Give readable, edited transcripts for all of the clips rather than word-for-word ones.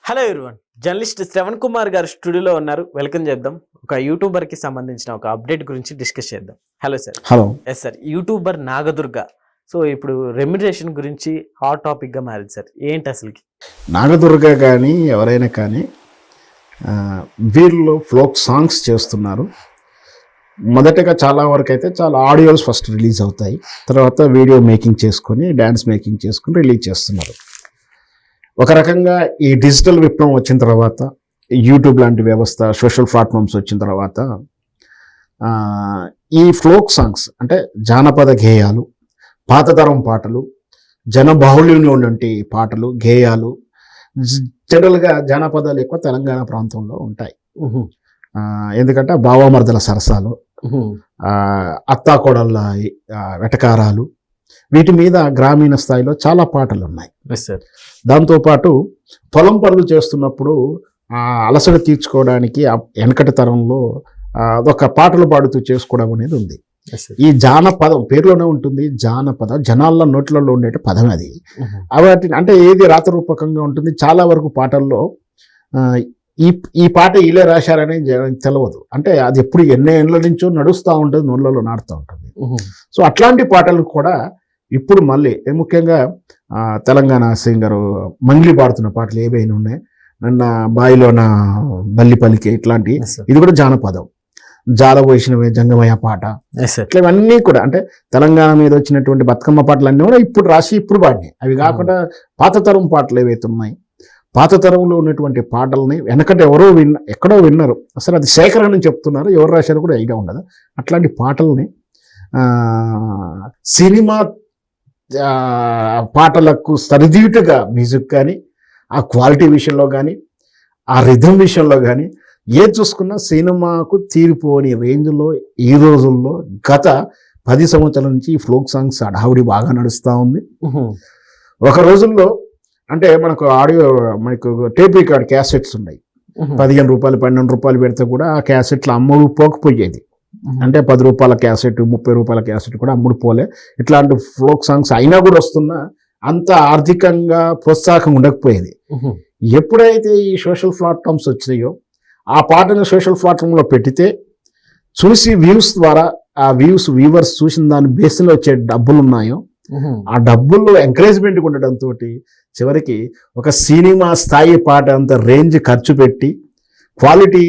Hello everyone, journalist Shravan Kumar గారు స్టూడియోలో ఉన్నారు. వెల్కమ్ చేద్దాం. ఒక యూట్యూబర్ కి సంబంధించిన ఒక అప్డేట్ గురించి డిస్కస్ చేద్దాం. Hello sir. Hello. Yes sir, YouTuber Nagadurga so ఇప్పుడు రెమ్యునరేషన్ గురించి హాట్ టాపిక్ గా మారింది సార్. ఏంటి అసలుకి నాగదుర్గ కానీ ఎవరైనా కానీ వీళ్ళు ఫోక్ సాంగ్స్ చేస్తున్నారు. మొదటగా చాలా వరకు అయితే చాలా ఆడియోస్ ఫస్ట్ రిలీజ్ అవుతాయి, తర్వాత వీడియో మేకింగ్ చేసుకొని డ్యాన్స్ మేకింగ్ చేసుకొని రిలీజ్ చేస్తున్నారు. ఒక రకంగా ఈ డిజిటల్ విప్లవం వచ్చిన తర్వాత, యూట్యూబ్ లాంటి వ్యవస్థ, సోషల్ ప్లాట్ఫామ్స్ వచ్చిన తర్వాత ఈ ఫోక్ సాంగ్స్ అంటే జానపద గేయాలు, పాతతరం పాటలు, జనబాహుళ్యంలో ఉన్నటువంటి పాటలు, గేయాలు, జనరల్గా జానపదాలు ఎక్కువ తెలంగాణ ప్రాంతంలో ఉంటాయి. ఎందుకంటే బావామర్దల సరసాలు, అత్తాకోడళ్ళ వెటకారాలు, వీటి మీద గ్రామీణ స్థాయిలో చాలా పాటలు ఉన్నాయి. దాంతోపాటు పొలం పనులు చేస్తున్నప్పుడు అలసట తీర్చుకోవడానికి వెనకటి తరంలో ఒక పాటలు పాడుతూ చేసుకోవడం అనేది ఉంది. ఈ జానపదం పేరులోనే ఉంటుంది. జానపద జనాల నోట్లలో ఉండే పదం అది. వాటి అంటే ఏది రాతరూపకంగా ఉంటుంది. చాలా వరకు పాటల్లో ఈ పాట ఇలా రాశారని తెలియదు. అంటే అది ఎప్పుడు ఎన్నో ఏళ్ళ నుంచో నడుస్తూ ఉంటుంది, నోళ్ళలో నాడుతూ ఉంటుంది. సో అట్లాంటి పాటలు కూడా ఇప్పుడు మళ్ళీ ముఖ్యంగా తెలంగాణ సింగరు మంగ్లీ పాడుతున్న పాటలు ఏవైనా ఉన్నాయి, నన్న బాయిలోన బల్లి పలికే, ఇట్లాంటి ఇది కూడా జానపదం. జాల వైష్ణవే జంగమయ్య పాట, ఇట్లా ఇవన్నీ కూడా అంటే తెలంగాణ మీద వచ్చినటువంటి బతుకమ్మ పాటలు అన్నీ కూడా ఇప్పుడు రాసి ఇప్పుడు పాడినాయి. అవి కాకుండా పాతతరం పాటలు ఏవైతే ఉన్నాయి, పాత తరంలో ఉన్నటువంటి పాటల్ని వెనకట ఎవరో ఎక్కడో విన్నారు, అసలు అది సేకరణ చెప్తున్నారు, ఎవరు రాశారు కూడా ఐడియా ఉండదు. అట్లాంటి పాటల్ని సినిమా పాటలకు సరిదీటుగా మ్యూజిక్ కానీ, ఆ క్వాలిటీ విషయంలో కానీ, ఆ రిథం విషయంలో కానీ ఏది చూసుకున్నా సినిమాకు తీరిపోని రేంజ్లో ఈ రోజుల్లో గత 10 సంవత్సరాల నుంచి ఈ ఫోక్ సాంగ్స్ అడావుడి బాగా నడుస్తూ ఉంది. ఒక రోజుల్లో అంటే మనకు ఆడియో, మనకు టేప్ రికార్డ్ క్యాసెట్స్ ఉన్నాయి. 15 రూపాయలు 12 రూపాయలు పెడితే కూడా ఆ క్యాసెట్లు అమ్ముడు పోకపోయేది. అంటే 10 రూపాయల క్యాసెట్, 30 రూపాయల క్యాసెట్ కూడా అమ్ముడు పోలే. ఇట్లాంటి ఫోక్ సాంగ్స్ అయినా కూడా వస్తున్నా అంత ఆర్థికంగా ప్రోత్సాహం ఉండకపోయేది. ఎప్పుడైతే ఈ సోషల్ ప్లాట్ఫామ్స్ వచ్చినాయో, ఆ పాటను సోషల్ ప్లాట్ఫామ్లో పెడితే చూసి వ్యూస్ ద్వారా ఆ వ్యూవర్స్ చూసిన దాని బేస్లో వచ్చే డబ్బులు ఉన్నాయో, ఆ డబ్బుల్లో ఎంకరేజ్మెంట్ ఉండడంతో చివరికి ఒక సినిమా స్థాయి పాట అంత రేంజ్ ఖర్చు పెట్టి క్వాలిటీ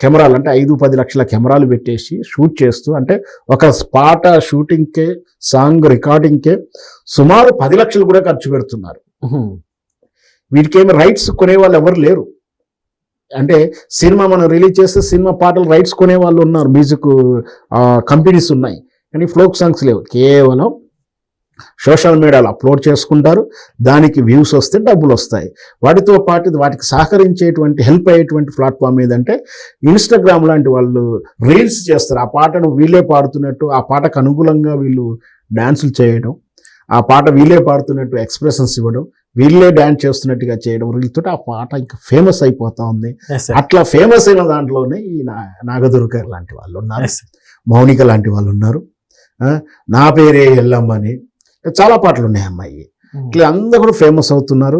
కెమెరాలు అంటే 5-10 లక్షల కెమెరాలు పెట్టేసి షూట్ చేస్తూ, అంటే ఒక పాట షూటింగ్కే సాంగ్ రికార్డింగ్కే సుమారు 10 లక్షలు కూడా ఖర్చు పెడుతున్నారు. వీటికేమి రైట్స్ కొనేవాళ్ళు ఎవరు లేరు. అంటే సినిమా మనం రిలీజ్ చేస్తే సినిమా పాటలు రైట్స్ కొనేవాళ్ళు ఉన్నారు, మ్యూజిక్ కంపెనీస్ ఉన్నాయి, కానీ ఫోక్ సాంగ్స్ లేవు. కేవలం సోషల్ మీడియాలో అప్లోడ్ చేసుకుంటారు, దానికి వ్యూస్ వస్తే డబ్బులు వస్తాయి. వాటితో పాటు వాటికి సహకరించేటువంటి హెల్ప్ అయ్యేటువంటి ప్లాట్ఫామ్ ఏదంటే ఇన్స్టాగ్రామ్ లాంటి వాళ్ళు రీల్స్ చేస్తారు. ఆ పాటను వీళ్ళే పాడుతున్నట్టు, ఆ పాటకు అనుకూలంగా వీళ్ళు డ్యాన్సులు చేయడం, ఆ పాట వీళ్ళే పాడుతున్నట్టు ఎక్స్ప్రెషన్స్ ఇవ్వడం, వీళ్ళే డ్యాన్స్ చేస్తున్నట్టుగా చేయడం, వీళ్ళతో ఆ పాట ఇంకా ఫేమస్ అయిపోతా ఉంది. అట్లా ఫేమస్ అయిన దాంట్లోనే ఈ నాగదుర్గ లాంటి వాళ్ళు ఉన్నారు, మౌనిక లాంటి వాళ్ళు ఉన్నారు, నా పేరే ఎల్లమ్మని చాలా పాటలు ఉన్నాయి అమ్మాయి. ఇట్లా అందరూ కూడా ఫేమస్ అవుతున్నారు.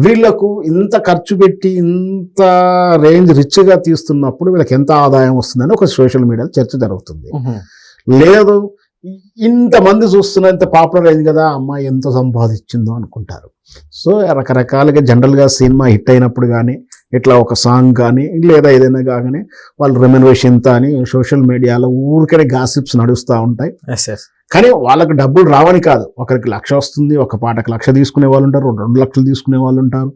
వీళ్ళకు ఇంత ఖర్చు పెట్టి ఇంత రేంజ్ రిచ్గా తీస్తున్నప్పుడు వీళ్ళకి ఎంత ఆదాయం వస్తుందని ఒక సోషల్ మీడియాలో చర్చ జరుగుతుంది. లేదు ఇంతమంది చూస్తున్నా ఇంత పాపులర్ అయింది కదా, అమ్మాయి ఎంత సంపాదించిందో అనుకుంటారు. సో రకరకాలుగా జనరల్గా సినిమా హిట్ అయినప్పుడు కానీ, ఇట్లా ఒక సాంగ్ కానీ లేదా ఏదైనా కాగానే వాళ్ళు రెమ్యునరేషన్ అని సోషల్ మీడియాలో ఊరికనే గాసిప్స్ నడుస్తూ ఉంటాయి. కానీ వాళ్ళకి డబ్బులు రావని కాదు, ఒకరికి 1,00,000 వస్తుంది, ఒక పాటకు 1,00,000 తీసుకునే వాళ్ళు ఉంటారు, 2 లక్షలు తీసుకునే వాళ్ళు ఉంటారు,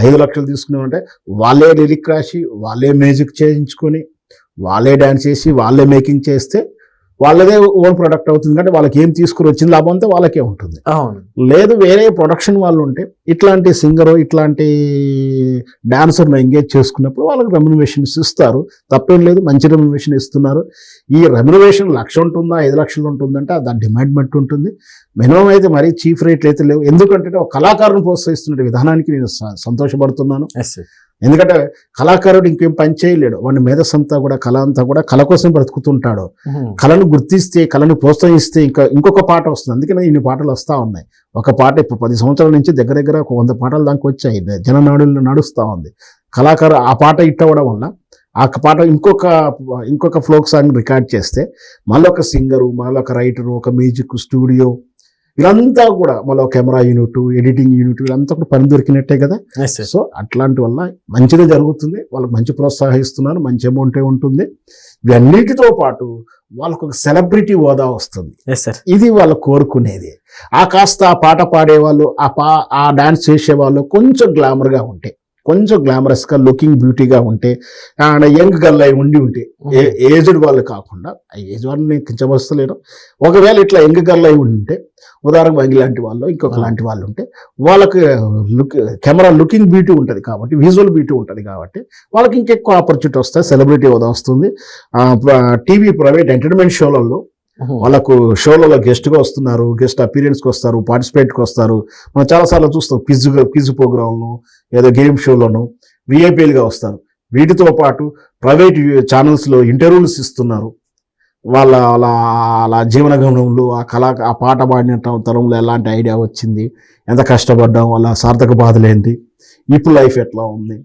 5 లక్షలు తీసుకునే అంటే వాళ్ళే లిరిక్ రాసి, వాళ్ళే మ్యూజిక్ చేయించుకొని, వాళ్ళే డ్యాన్స్ చేసి, వాళ్ళే మేకింగ్ చేస్తే వాళ్ళదే ఓన్ ప్రొడక్ట్ అవుతుంది. అంటే వాళ్ళకి ఏం తీసుకుని వచ్చింది లాభం అంతా వాళ్ళకే ఉంటుంది. లేదు వేరే ప్రొడక్షన్ వాళ్ళు ఉంటే ఇట్లాంటి సింగరు, ఇట్లాంటి డాన్సర్ను ఎంగేజ్ చేసుకున్నప్పుడు వాళ్ళకి రెమ్యునరేషన్స్ ఇస్తారు, తప్పేం లేదు, మంచి రెమ్యునరేషన్ ఇస్తున్నారు. ఈ రెమ్యునరేషన్ 1,00,000 ఉంటుందా 5 లక్షలు ఉంటుందంటే దాని డిమాండ్ బట్టి ఉంటుంది. మినిమం అయితే మరీ చీఫ్ రేట్లు అయితే లేవు. ఎందుకంటే ఒక కళాకారుని ప్రోత్సహిస్తున్న విధానానికి నేను సంతోషపడుతున్నాను. ఎందుకంటే కళాకారుడు ఇంకేం పని చేయలేడు, వాడి మేధస్సంతా కూడా కళ అంతా కూడా కళ కోసం బ్రతుకుతుంటాడు. కళను గుర్తిస్తే, కళను ప్రోత్సహిస్తే ఇంకొక పాట వస్తుంది. అందుకనే ఇన్ని పాటలు వస్తూ ఉన్నాయి. ఒక పాట ఇప్పుడు 10 సంవత్సరాల నుంచి దగ్గర దగ్గర ఒక 100 పాటల దాకా వచ్చాయి, జననాడుల్లో నడుస్తూ ఉంది. కళాకారు ఆ పాట హిట్ అవ్వడం వల్ల ఆ పాట ఇంకొక ఫ్లోక్ సాంగ్ రికార్డ్ చేస్తే మళ్ళీ ఒక సింగరు, మళ్ళీ ఒక రైటరు, ఒక మ్యూజిక్ స్టూడియో, వీళ్ళంతా కూడా మళ్ళీ కెమెరా యూనిట్, ఎడిటింగ్ యూనిట్, వీళ్ళంతా కూడా పని దొరికినట్టే కదా. సో అట్లాంటి వల్ల మంచిదే జరుగుతుంది, వాళ్ళకి మంచి ప్రోత్సాహిస్తున్నారు, మంచి అమౌంటే ఉంటుంది. ఇవన్నిటితో పాటు వాళ్ళకు ఒక సెలబ్రిటీ హోదా వస్తుంది. ఇది వాళ్ళు కోరుకునేది. ఆ కాస్త ఆ పాట పాడేవాళ్ళు, ఆ డాన్స్ చేసేవాళ్ళు కొంచెం గ్లామర్గా ఉంటే, కొంచెం గ్లామరస్గా లుకింగ్ బ్యూటీగా ఉంటే, యంగ్ గర్ల్ అయి ఉంటే, ఏజ్డ్ వాళ్ళు కాకుండా, ఏజ్ వాళ్ళని కించవస్తలేరు. ఒకవేళ ఇట్లా యంగ్ గర్ల్ అయి ఉంటే, ఉదాహరణకు వంగి లాంటి వాళ్ళు, ఇంకొక లాంటి వాళ్ళు ఉంటే, వాళ్ళకి కెమెరా లుకింగ్ బ్యూటీ ఉంటుంది కాబట్టి, విజువల్ బ్యూటీ ఉంటుంది కాబట్టి వాళ్ళకి ఇంకెక్కువ ఆపర్చునిటీ వస్తాయి, సెలబ్రిటీ హోదా వస్తుంది. టీవీ ప్రైవేట్ ఎంటర్టైన్మెంట్ షోలలో వాళ్ళకు షోలలో గెస్ట్గా వస్తున్నారు, గెస్ట్ అపీరియన్స్కి వస్తారు, పార్టిసిపేట్కి వస్తారు. మనం చాలాసార్లు చూస్తాం క్విజ్ ప్రోగ్రాంలో, ఏదో గేమ్ షోలోనూ విఐపీలుగా వస్తారు. వీటితో పాటు ప్రైవేట్ ఛానల్స్లో ఇంటర్వ్యూస్ ఇస్తున్నారు. వాళ్ళ జీవన గమనంలో ఆ పాట పాడిన తరంలో ఎలాంటి ఐడియా వచ్చింది, ఎంత కష్టపడ్డాం, వాళ్ళ సార్థక బాధలు ఏంటి, ఇప్పుడు లైఫ్ ఎట్లా ఉంది,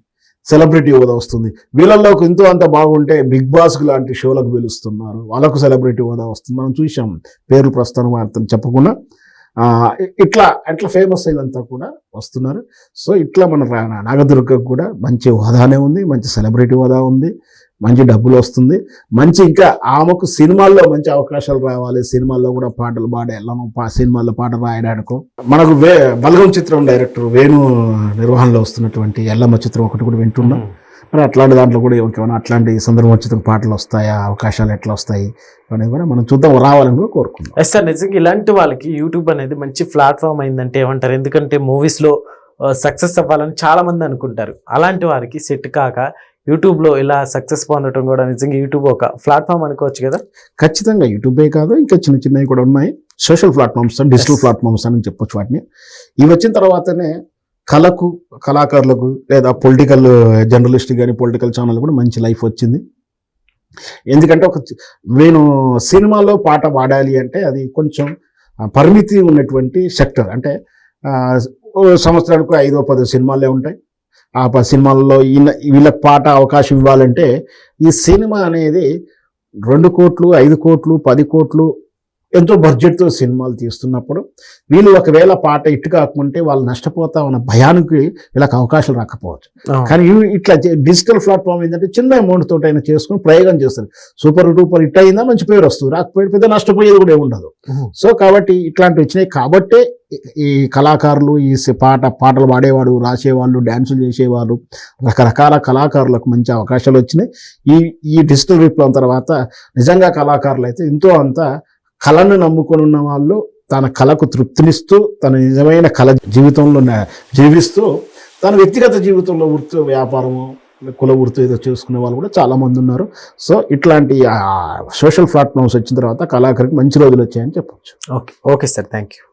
సెలబ్రిటీ హోదా వస్తుంది. వీళ్ళల్లోకి ఎంతో అంత బాగుంటే బిగ్ బాస్ లాంటి షోలకు పిలుస్తున్నారు, వాళ్ళకు సెలబ్రిటీ హోదా వస్తుంది. మనం చూసాం, పేరు ప్రస్తుతం వార్తలు చెప్పకుండా ఇట్లా ఫేమస్ అయినంతా కూడా వస్తున్నారు. సో ఇట్లా మన నాగదుర్గకు కూడా మంచి హోదానే ఉంది, మంచి సెలబ్రిటీ హోదా ఉంది, మంచి డబ్బులు వస్తుంది, మంచి ఇంకా ఆమెకు సినిమాల్లో మంచి అవకాశాలు రావాలి, సినిమాల్లో కూడా పాటలు పాడేళ్ళను, సినిమాల్లో పాట రాయడానికో. మనకు బలగం చిత్రం డైరెక్టర్ వేణు నిర్వహణలో వస్తున్నటువంటి ఎల్లమ్మ చిత్రం ఒకటి కూడా వింటున్నాం. మరి అట్లాంటి దాంట్లో కూడా ఏమైనా అట్లాంటి సందర్భోచిత పాటలు వస్తాయా, అవకాశాలు ఎట్లా వస్తాయి అనేది కూడా మనం చూద్దాం, రావాలని కూడా కోరుకుందాం. సార్ నిజంగా ఇలాంటి వాళ్ళకి యూట్యూబ్ అనేది మంచి ప్లాట్ఫామ్ అయిందంటే ఏమంటారు? ఎందుకంటే మూవీస్లో సక్సెస్ అవ్వాలని చాలా మంది అనుకుంటారు. అలాంటి వారికి సెట్ కాక యూట్యూబ్లో ఇలా సక్సెస్ పొందడం కూడా నిజంగా యూట్యూబ్ ఒక ప్లాట్ఫామ్ అనుకోవచ్చు కదా. ఖచ్చితంగా యూట్యూబే కాదు, ఇంకా చిన్నవి కూడా ఉన్నాయి, సోషల్ ప్లాట్ఫామ్స్, డిజిటల్ ప్లాట్ఫామ్స్ అని చెప్పొచ్చు వాటిని. ఇవి వచ్చిన తర్వాతనే కళాకారులకు లేదా పొలిటికల్ జర్నలిస్ట్ కానీ పొలిటికల్ ఛానల్ కూడా మంచి లైఫ్ వచ్చింది. ఎందుకంటే నేను సినిమాలో పాట పాడాలి అంటే అది కొంచెం పరిమితి ఉన్నటువంటి సెక్టర్. అంటే సంవత్సరానికి 5-10 సినిమాలే ఉంటాయి. ఆ సినిమాల్లో వీళ్ళకి పాట అవకాశం ఇవ్వాలంటే ఈ సినిమా అనేది 2 కోట్లు, 5 కోట్లు, 10 కోట్లు ఎంతో బడ్జెట్తో సినిమాలు తీస్తున్నప్పుడు వీళ్ళు ఒకవేళ పాట ఇట్టు కాకుంటే వాళ్ళు నష్టపోతా ఉన్న భయానికి వీళ్ళకి అవకాశాలు రాకపోవచ్చు. కానీ ఇట్లా డిజిటల్ ప్లాట్ఫామ్ ఏంటంటే చిన్న అమౌంట్ తోటి అయినా చేసుకుని ప్రయోగం చేస్తారు. సూపర్ డూపర్ హిట్ అయిందా మంచి పేరు వస్తుంది, రాకపోతే పెద్ద నష్టపోయేది కూడా ఉండదు. సో కాబట్టి ఇట్లాంటివి వచ్చినాయి కాబట్టే ఈ కళాకారులు, ఈ పాటలు పాడేవాడు, రాసేవాళ్ళు, డ్యాన్సులు చేసేవాళ్ళు, రకరకాల కళాకారులకు మంచి అవకాశాలు వచ్చినాయి. ఈ డిజిటల్ విప్లవం తర్వాత నిజంగా కళాకారులు అయితే ఎంతో అంత కళను నమ్ముకొని ఉన్న వాళ్ళు తన కళకు తృప్తినిస్తూ, తన నిజమైన కళ జీవితంలో జీవిస్తూ, తన వ్యక్తిగత జీవితంలో వృత్తి, వ్యాపారము, కుల వృత్తి ఏదో చేసుకునే వాళ్ళు కూడా చాలామంది ఉన్నారు. సో ఇట్లాంటి సోషల్ ప్లాట్ఫామ్స్ వచ్చిన తర్వాత కళాకారులకు మంచి రోజులు వచ్చాయని చెప్పొచ్చు. Okay sir, thank you.